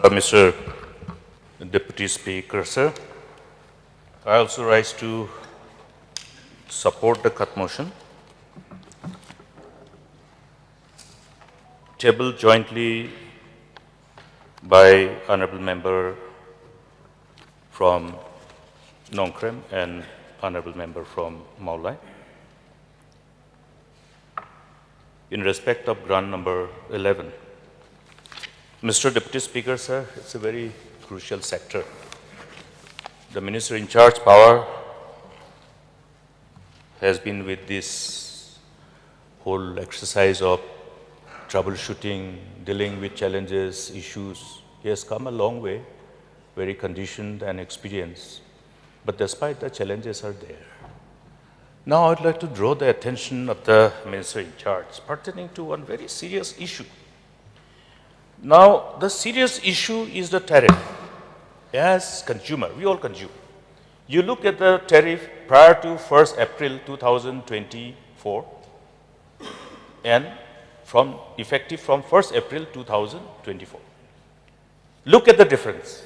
Mr. Deputy Speaker, sir, I also rise to support the cut motion tabled jointly by Honorable Member from Nongkrem and Honorable Member from Meghalaya. In respect of grant number 11, Mr. Deputy Speaker, sir, it's a very crucial sector. The Minister in charge power has been with this whole exercise of troubleshooting, dealing with challenges, issues. He has come a long way, very conditioned and experienced. But despite the challenges are there. Now I'd like to draw the attention of the Minister in charge pertaining to one very serious issue. Now, the serious issue is the tariff. As consumer, we all consume. You look at the tariff prior to 1st April 2024 and effective from 1st April 2024. Look at the difference.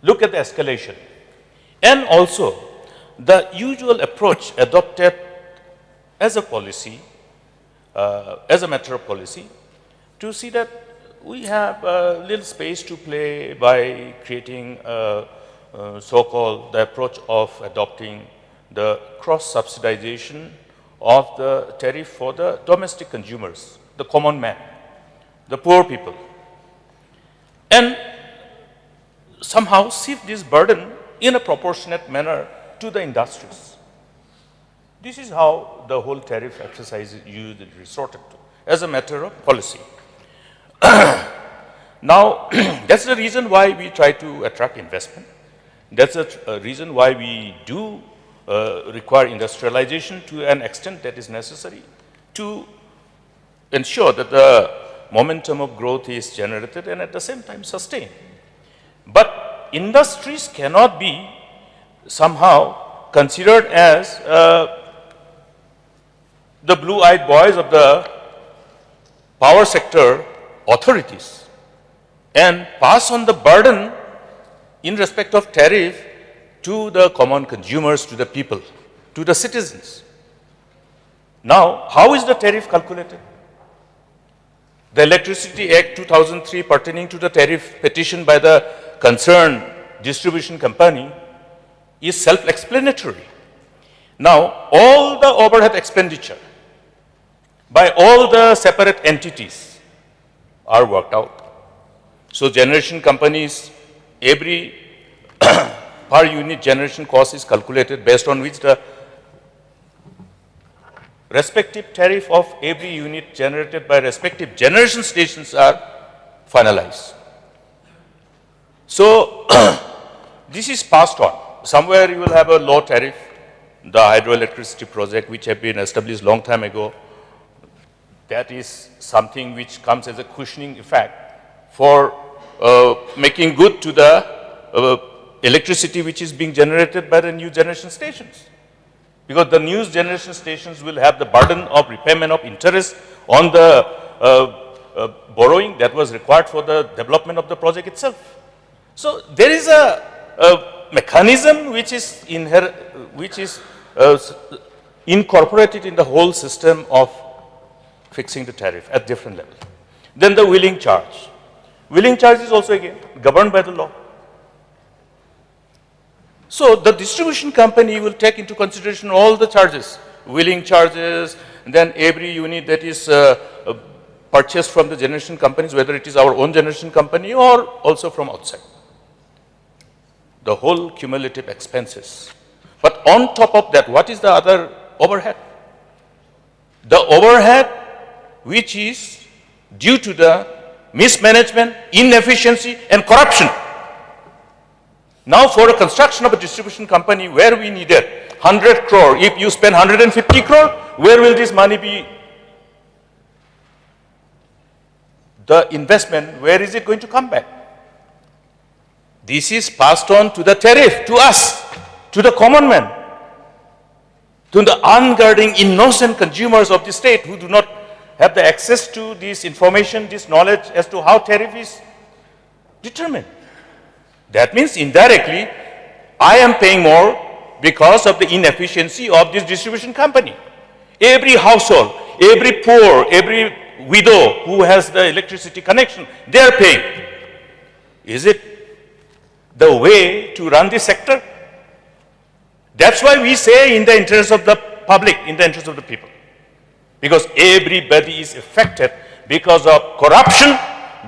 Look at the escalation. And also, the usual approach adopted as a policy, as a matter of policy, to see that we have a little space to play by creating so-called the approach of adopting the cross-subsidization of the tariff for the domestic consumers, the common man, the poor people, and somehow shift this burden in a proportionate manner to the industries. This is how the whole tariff exercise is used and resorted to as a matter of policy. Now, that's the reason why we try to attract investment. That's the reason why we do require industrialization to an extent that is necessary to ensure that the momentum of growth is generated and at the same time sustained. But industries cannot be somehow considered as the blue-eyed boys of the power sector authorities and pass on the burden in respect of tariff to the common consumers, to the people, to the citizens. Now, how is the tariff calculated? The Electricity Act 2003 pertaining to the tariff petition by the concerned distribution company is self-explanatory. Now, all the overhead expenditure by all the separate entities are worked out. So generation companies, every per unit generation cost is calculated based on which the respective tariff of every unit generated by respective generation stations are finalized. So this is passed on. Somewhere you will have a low tariff, the hydroelectricity project which have been established long time ago. That is something which comes as a cushioning effect for making good to the electricity which is being generated by the new generation stations. Because the new generation stations will have the burden of repayment of interest on the borrowing that was required for the development of the project itself. So there is a mechanism which is incorporated in the whole system of fixing the tariff at different levels. Then the wheeling charge. Wheeling charge is also again governed by the law. So the distribution company will take into consideration all the charges, wheeling charges, and then every unit that is purchased from the generation companies, whether it is our own generation company or also from outside. The whole cumulative expenses. But on top of that, what is the other overhead? The overhead which is due to the mismanagement, inefficiency, and corruption. Now, for a construction of a distribution company where we needed 100 crore, if you spend 150 crore, where will this money be? The investment, where is it going to come back? This is passed on to the tariff, to us, to the common man, to the unguarding, innocent consumers of the state who do not have the access to this information, this knowledge as to how tariff is determine. That means indirectly, I am paying more because of the inefficiency of this distribution company. Every household, every poor, every widow who has the electricity connection, they are paying. Is it the way to run this sector? That's why we say in the interest of the public, in the interest of the people. Because everybody is affected because of corruption,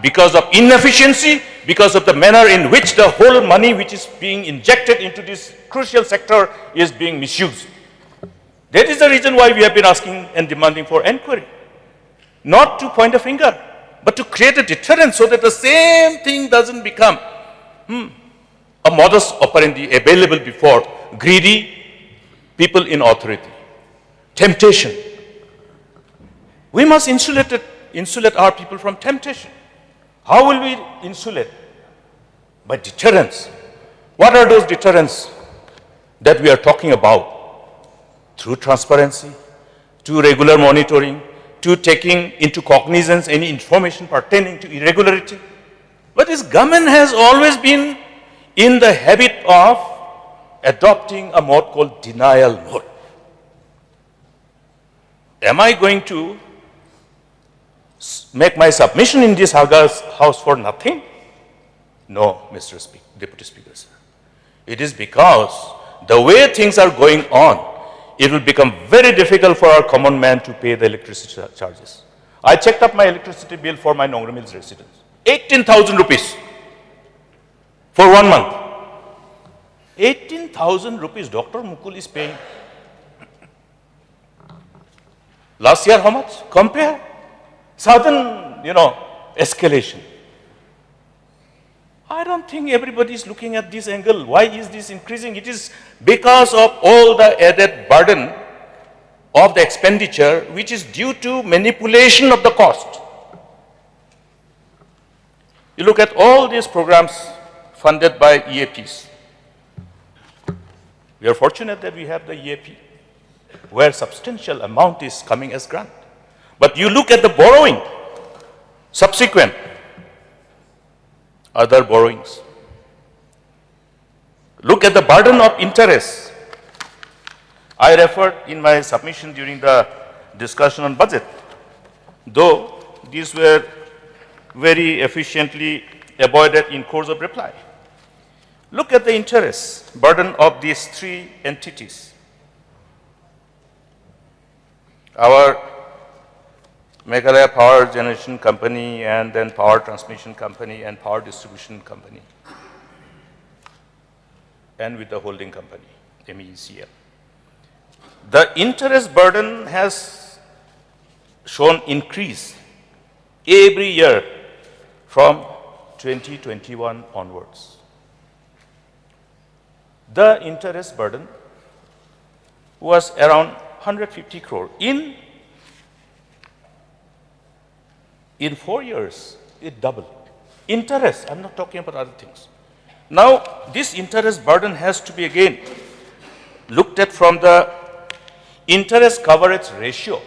because of inefficiency, because of the manner in which the whole money which is being injected into this crucial sector is being misused. That is the reason why we have been asking and demanding for inquiry. Not to point a finger, but to create a deterrent so that the same thing doesn't become a modus operandi available before greedy people in authority. Temptation. We must insulate our people from temptation. How will we insulate? By deterrence. What are those deterrents that we are talking about? Through transparency, through regular monitoring, to taking into cognizance any information pertaining to irregularity. But this government has always been in the habit of adopting a mode called denial mode. Am I going to make my submission in this house for nothing? No, Mr. Deputy Speaker, sir. It is because the way things are going on, it will become very difficult for our common man to pay the electricity charges. I checked up my electricity bill for my Nongri Mills residents. 18,000 rupees for 1 month. 18,000 rupees Dr. Mukul is paying. Last year how much? Compare. Sudden, escalation. I don't think everybody is looking at this angle. Why is this increasing? It is because of all the added burden of the expenditure which is due to manipulation of the cost. You look at all these programs funded by EAPs. We are fortunate that we have the EAP where substantial amount is coming as grant. But you look at the borrowing, subsequent other borrowings. Look at the burden of interest. I referred in my submission during the discussion on budget, though these were very efficiently avoided in course of reply. Look at the interest burden of these three entities. Our Meghalaya Power Generation Company, and then Power Transmission Company and Power Distribution Company, and with the holding company, MEECL. The interest burden has shown increase every year from 2021 onwards. The interest burden was around 150 crore. In 4 years, it doubled. Interest, I'm not talking about other things. Now, this interest burden has to be again looked at from the interest coverage ratio.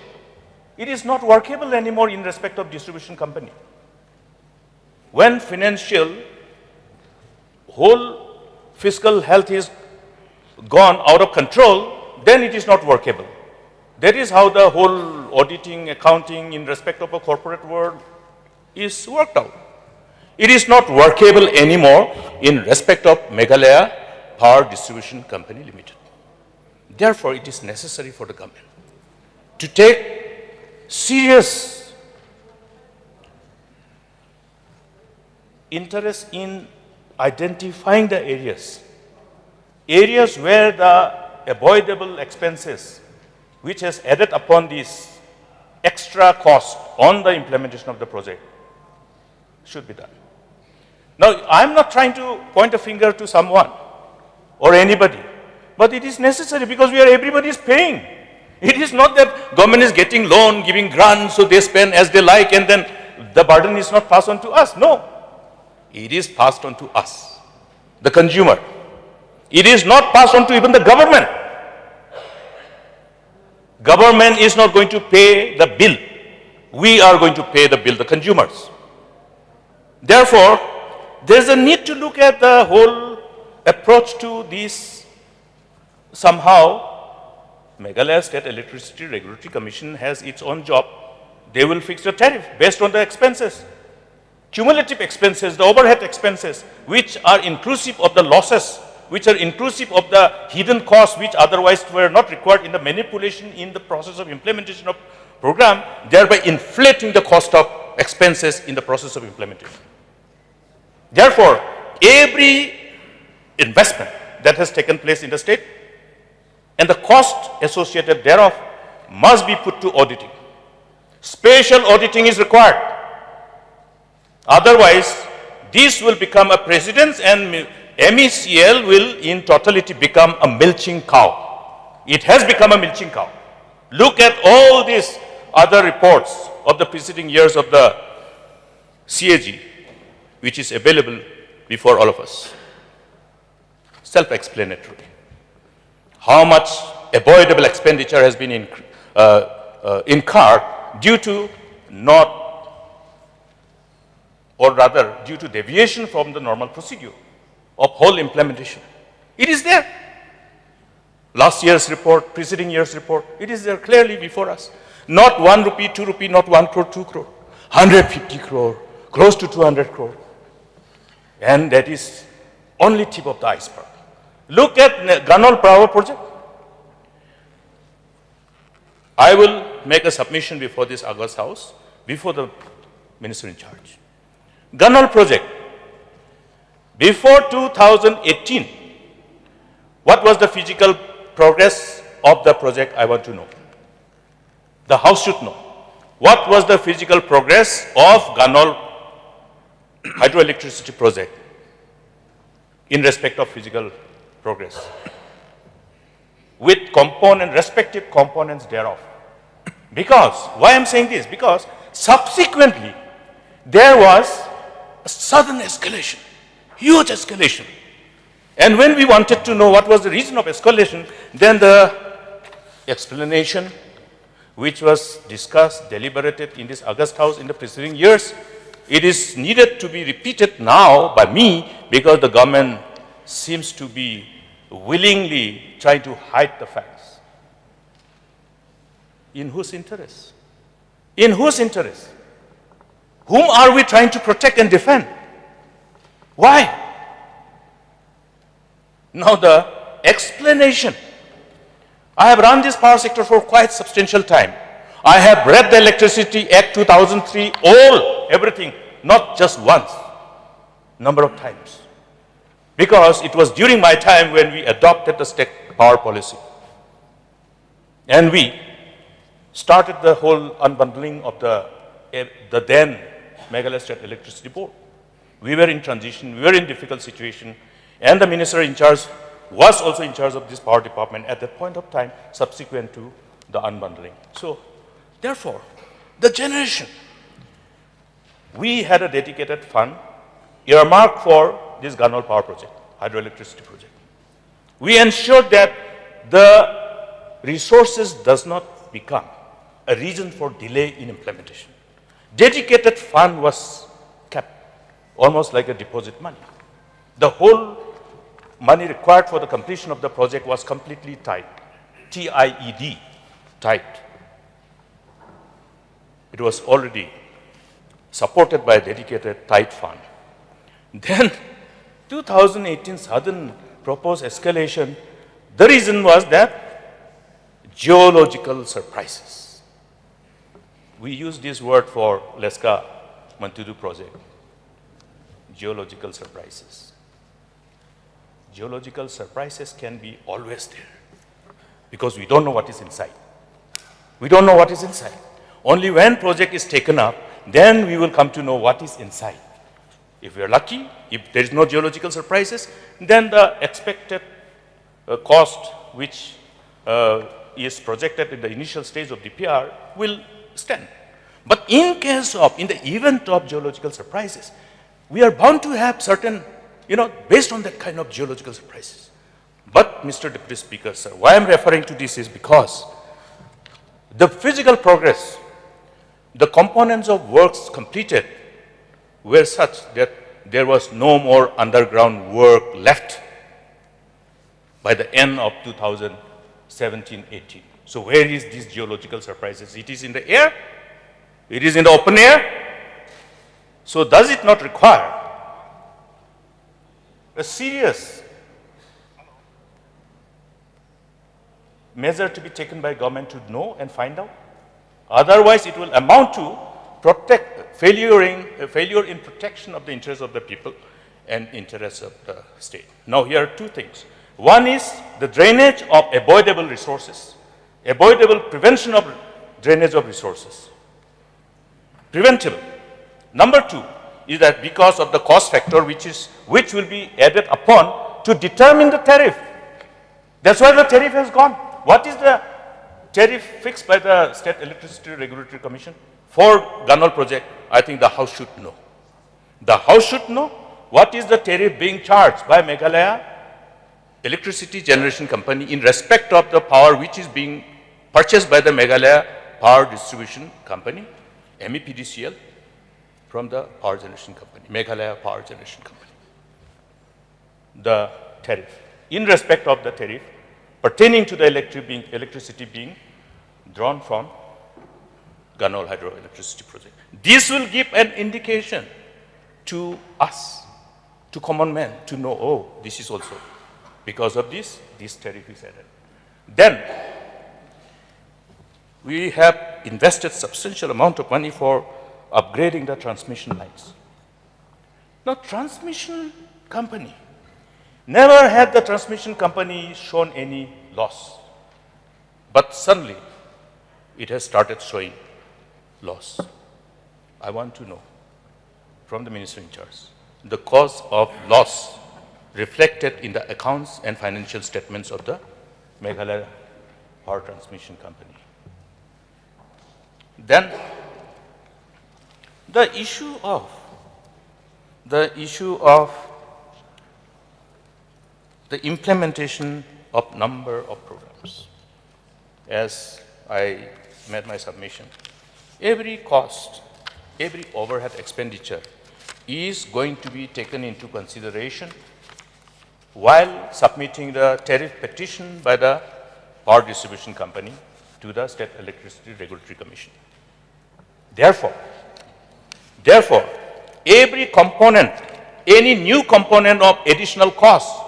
It is not workable anymore in respect of distribution company. When financial, whole fiscal health is gone out of control, then it is not workable. That is how the whole auditing, accounting in respect of a corporate world is worked out. It is not workable anymore in respect of Meghalaya Power Distribution Company Limited. Therefore, it is necessary for the government to take serious interest in identifying the areas where the avoidable expenses which has added upon this extra cost on the implementation of the project should be done. Now, I am not trying to point a finger to someone or anybody, but it is necessary because everybody is paying. It is not that government is getting loan, giving grants, so they spend as they like and then the burden is not passed on to us. No, it is passed on to us, the consumer. It is not passed on to even the government. Government is not going to pay the bill. We are going to pay the bill, the consumers. Therefore, there's a need to look at the whole approach to this. Somehow, Meghalaya State Electricity Regulatory Commission has its own job. They will fix the tariff based on the expenses, cumulative expenses, the overhead expenses, which are inclusive of the losses, which are inclusive of the hidden costs, which otherwise were not required in the manipulation in the process of implementation of program, thereby inflating the cost of expenses in the process of implementation. Therefore, every investment that has taken place in the state and the cost associated thereof must be put to auditing. Special auditing is required. Otherwise, this will become a precedent and MECL will in totality become a milching cow. It has become a milching cow. Look at all these other reports of the preceding years of the CAG, which is available before all of us. Self-explanatory. How much avoidable expenditure has been incurred due to due to deviation from the normal procedure of whole implementation. It is there. Last year's report, preceding year's report, it is there clearly before us. Not 1 rupee, 2 rupee, not 1 crore, 2 crore, 150 crore, close to 200 crore. And that is only tip of the iceberg. Look at Ganol power project. I will make a submission before this August House, before the minister in charge. Ganol project. Before 2018, what was the physical progress of the project? I want to know. The House should know. What was the physical progress of Ganol hydroelectricity project in respect of physical progress with respective components thereof? Because, why I'm saying this? Because subsequently there was a sudden escalation, huge escalation. And when we wanted to know what was the reason of escalation, then the explanation which was discussed, deliberated in this August House in the preceding years, it is needed to be repeated now by me because the government seems to be willingly trying to hide the facts. In whose interest? In whose interest? Whom are we trying to protect and defend? Why? Now the explanation. I have run this power sector for quite substantial time. I have read the Electricity Act 2003, everything, not just once, number of times. Because it was during my time when we adopted the state power policy. And we started the whole unbundling of the then Meghalaya State Electricity Board. We were in transition, we were in difficult situation, and the minister in charge was also in charge of this power department at that point of time, subsequent to the unbundling. So, therefore, the generation, we had a dedicated fund earmarked for this Ganol power project, hydroelectricity project. We ensured that the resources does not become a reason for delay in implementation. Dedicated fund was kept, almost like a deposit money. The whole money required for the completion of the project was completely tied, TIED, tied. It was already supported by a dedicated tied fund. Then 2018 sudden proposed escalation, the reason was that geological surprises. We use this word for Leska Mantudu project, geological surprises. Geological surprises can be always there because we don't know what is inside. We don't know what is inside. Only when project is taken up, then we will come to know what is inside. If we are lucky, if there is no geological surprises, then the expected cost which is projected in the initial stage of DPR will stand. But in the event of geological surprises, we are bound to have certain, based on that kind of geological surprises. But Mr. Deputy Speaker, sir, why I'm referring to this is because the physical progress, the components of works completed were such that there was no more underground work left by the end of 2017-18. So where is these geological surprises? It is in the air? It is in the open air? So does it not require a serious measure to be taken by government to know and find out? Otherwise, it will amount to failure in protection of the interests of the people and interests of the state. Now, here are two things. One is the drainage of avoidable resources, avoidable prevention of drainage of resources, preventable. Number two is that because of the cost factor which will be added upon to determine the tariff. That's why the tariff has gone. What is the tariff fixed by the State Electricity Regulatory Commission for Ganol project? I think the House should know. The House should know what is the tariff being charged by Meghalaya Electricity Generation Company in respect of the power which is being purchased by the Meghalaya Power Distribution Company, MEPDCL, from the Power Generation Company, Meghalaya Power Generation Company. The tariff. In respect of the tariff pertaining to the electricity being drawn from Ganol hydroelectricity project. This will give an indication to us, to common men, to know, oh, this is also, because of this tariff is added. Then, we have invested substantial amount of money for upgrading the transmission lines. Now, transmission company, never had the transmission company shown any loss. But suddenly, it has started showing loss. I want to know from the Minister in charge the cause of loss reflected in the accounts and financial statements of the Meghalaya Power Transmission Company. Then, the issue of the implementation of number of programs. As I made my submission, every cost, every overhead expenditure is going to be taken into consideration while submitting the tariff petition by the Power Distribution Company to the State Electricity Regulatory Commission. Therefore, every component, any new component of additional cost,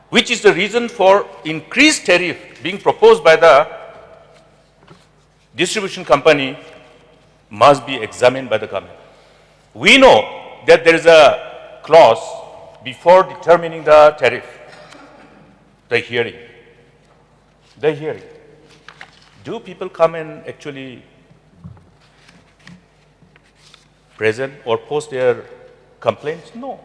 which is the reason for increased tariff being proposed by the distribution company, must be examined by the government. We know that there is a clause before determining the tariff, the hearing. The hearing. Do people come and actually present or post their complaints? No.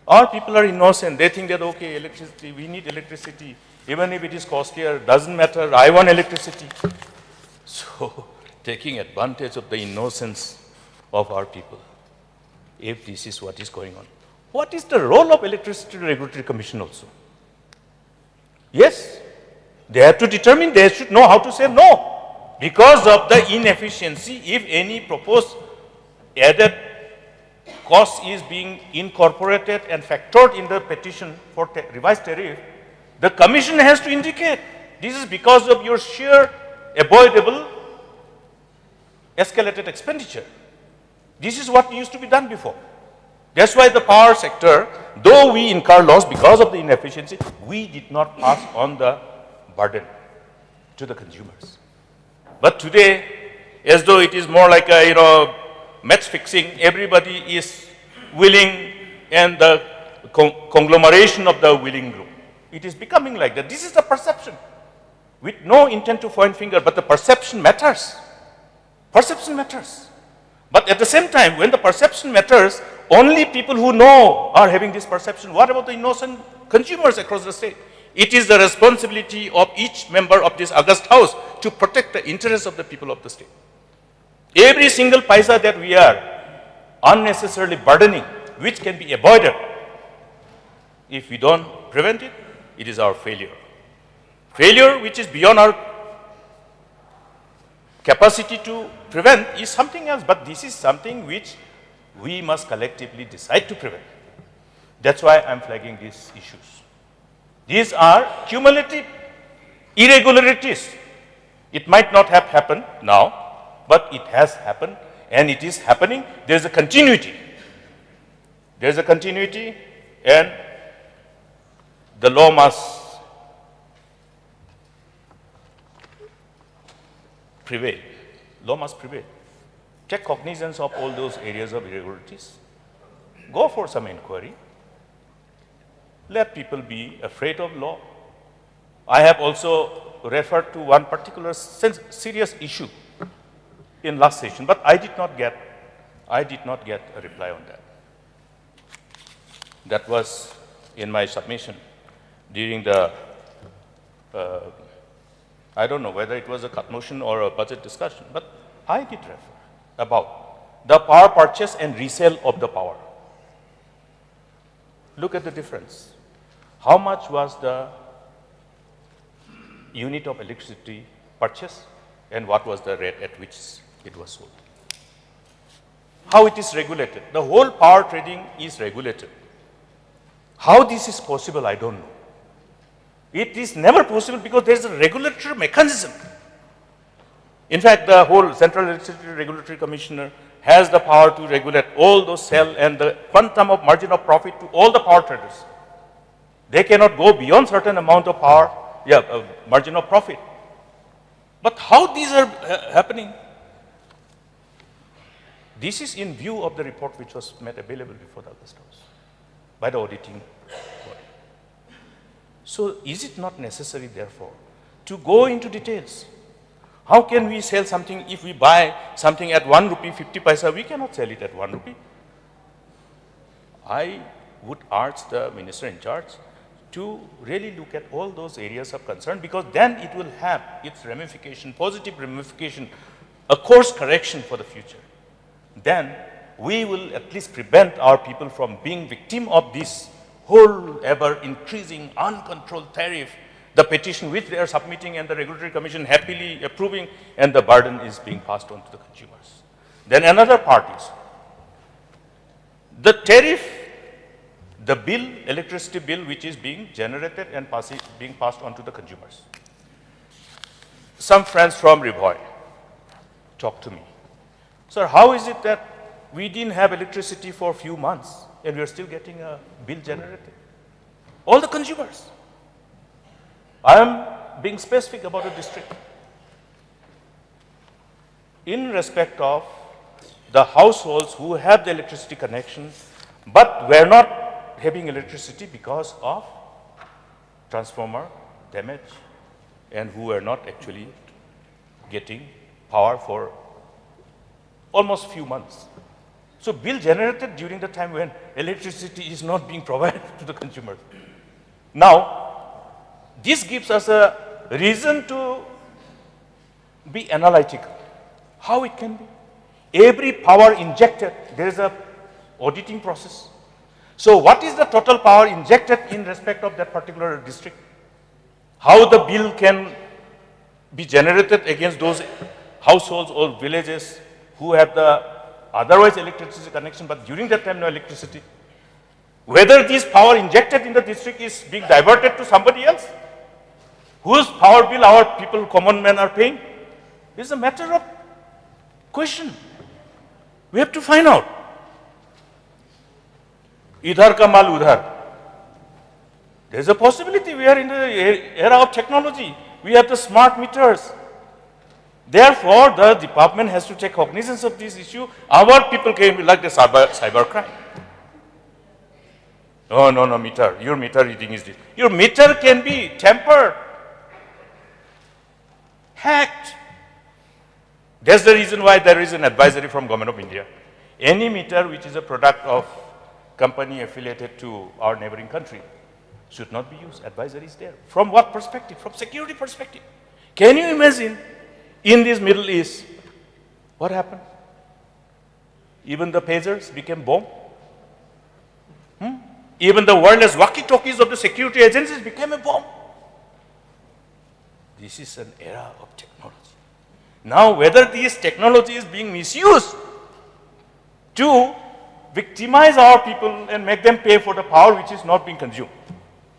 Our people are innocent. They think that, okay, electricity, we need electricity. Even if it is costlier, doesn't matter, I want electricity. So, taking advantage of the innocence of our people, if this is what is going on. What is the role of Electricity Regulatory Commission also? Yes, they have to determine, they should know how to say no. Because of the inefficiency, if any proposed added cost is being incorporated and factored in the petition for revised tariff, the Commission has to indicate this is because of your sheer avoidable escalated expenditure. This is what used to be done before. That's why the power sector, though we incur loss because of the inefficiency, we did not pass on the burden to the consumers. But today, as though it is more like a, match fixing, everybody is willing and the conglomeration of the willing group. It is becoming like that. This is the perception. With no intent to point finger, but the perception matters. Perception matters. But at the same time, when the perception matters, only people who know are having this perception. What about the innocent consumers across the state? It is the responsibility of each member of this august house to protect the interests of the people of the state. Every single paisa that we are unnecessarily burdening, which can be avoided, if we don't prevent it, it is our failure. Failure which is beyond our capacity to prevent is something else, but this is something which we must collectively decide to prevent. That's why I'm flagging these issues. These are cumulative irregularities. It might not have happened now, but it has happened and it is happening. There's a continuity. There's a continuity and the law must prevail. Law must prevail. Take cognizance of all those areas of irregularities. Go for some inquiry. Let people be afraid of law. I have also referred to one particular serious issue in last session, but I did not get a reply on that. That was in my submission during the, I don't know whether it was a cut motion or a budget discussion, but I did refer about the power purchase and resale of the power. Look at the difference. How much was the unit of electricity purchased and what was the rate at which it was sold? How it is regulated? The whole power trading is regulated. How this is possible, I don't know. It is never possible because there is a regulatory mechanism. In fact, the whole Central Electricity Regulatory Commissioner has the power to regulate all those sell and the quantum of margin of profit to all the power traders. They cannot go beyond certain amount of power, margin of profit. But how these are happening? This is in view of the report which was made available before the August House by the auditing body. So is it not necessary, therefore, to go into details? How can we sell something if we buy something at 1 rupee 50 paisa, we cannot sell it at 1 rupee. I would urge the minister in charge to really look at all those areas of concern, because then it will have its ramification, positive ramification, a course correction for the future. Then we will at least prevent our people from being victim of this whole ever increasing uncontrolled tariff, the petition which they are submitting and the Regulatory Commission happily approving, and the burden is being passed on to the consumers. Then another part is the tariff, the bill, electricity bill which is being generated and being passed on to the consumers. Some friends from Rivoy talked to me. Sir, how is it that we didn't have electricity for a few months and we are still getting a bill generated? All the consumers. I am being specific about the district. In respect of the households who have the electricity connection but were not having electricity because of transformer damage and who were not actually getting power for almost few months. So bill generated during the time when electricity is not being provided to the consumers. Now, this gives us a reason to be analytical. How it can be? Every power injected, there is a auditing process. So what is the total power injected in respect of that particular district? How the bill can be generated against those households or villages who have the otherwise electricity connection, but during that time no electricity? Whether this power injected in the district is being diverted to somebody else? Whose power bill our people, common men, are paying? This is a matter of question. We have to find out. Idhar ka mal udhar. There is a possibility. We are in the era of technology. We have the smart meters. Therefore, the department has to take cognizance of this issue. Our people can be like the cyber crime. No, meter. Your meter reading is this. Your meter can be tampered, hacked. That's the reason why there is an advisory from Government of India. Any meter which is a product of company affiliated to our neighboring country should not be used. Advisory is there. From what perspective? From security perspective. Can you imagine in this Middle East what happened? Even the pagers became bomb. Even the wireless walkie-talkies of the security agencies became a bomb. This is an era of technology. Now, whether this technology is being misused to victimize our people and make them pay for the power which is not being consumed.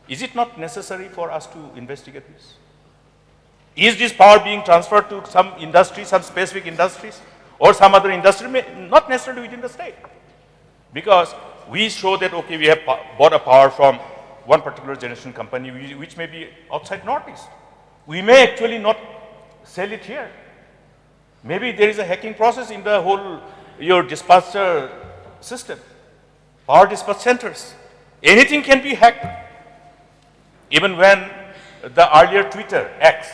Is it not necessary for us to investigate this? Is this power being transferred to some industry, some specific industries, or some other industry, not necessarily within the state? Because we show that, okay, we have bought a power from one particular generation company which may be outside Northeast. We may actually not sell it here. Maybe there is a hacking process in the whole, your dispatcher system, power dispatch centers. Anything can be hacked. Even when the earlier Twitter, X,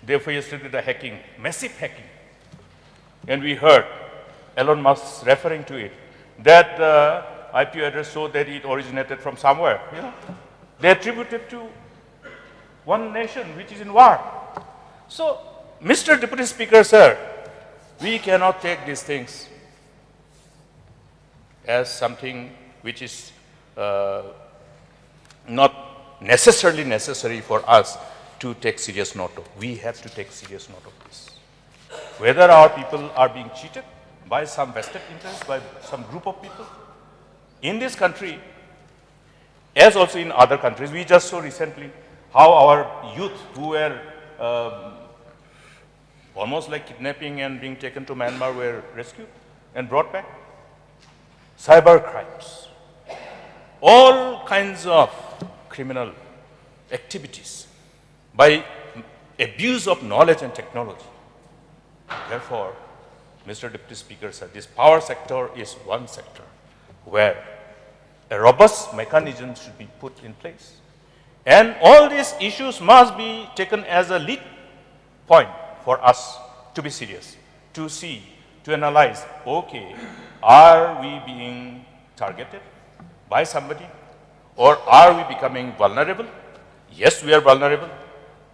therefore yesterday the hacking, massive hacking. And we heard Elon Musk referring to it, that the IP address showed that it originated from somewhere. You know? They attributed to one nation which is in war. So, Mr. Deputy Speaker, sir, we cannot take these things as something which is not necessarily necessary for us to take serious note of. We have to take serious note of this. Whether our people are being cheated by some vested interest, by some group of people. In this country, as also in other countries, we just saw recently how our youth who were almost like kidnapping and being taken to Myanmar were rescued and brought back. Cyber crimes, all kinds of criminal activities by abuse of knowledge and technology. Therefore, Mr. Deputy Speaker said, this power sector is one sector where a robust mechanism should be put in place. And all these issues must be taken as a lead point for us to be serious, to see, to analyze, okay, are we being targeted by somebody, or are we becoming vulnerable? Yes, we are vulnerable.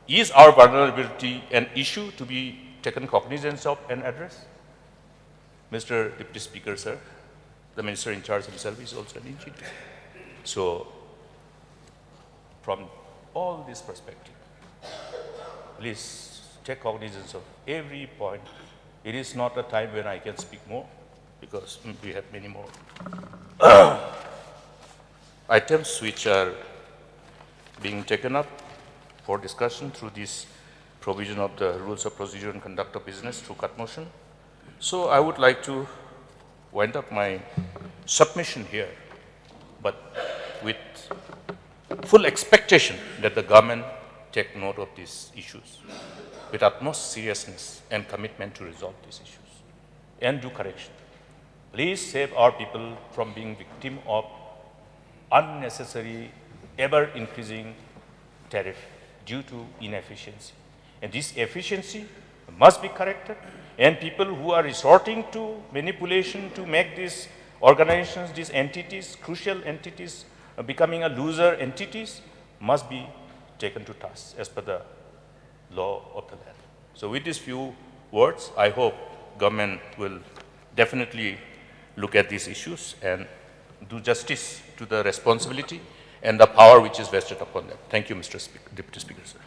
Is our vulnerability an issue to be taken cognizance of and addressed? Mr. Deputy Speaker, sir, the Minister in charge himself is also an engineer. So, from all this perspective, please take cognizance of every point. It is not a time when I can speak more, because we have many more items which are being taken up for discussion through this provision of the rules of procedure and conduct of business through cut motion. So I would like to wind up my submission here, but with full expectation that the government take note of these issues with utmost seriousness and commitment to resolve these issues and do correction. Please save our people from being victim of unnecessary, ever-increasing tariff due to inefficiency. And this efficiency must be corrected, and people who are resorting to manipulation to make these organizations, these entities, crucial entities, becoming a loser entities, must be taken to task as per the law of the land. So with these few words, I hope government will definitely look at these issues and do justice to the responsibility and the power which is vested upon them. Thank you, Mr. Deputy Speaker, sir.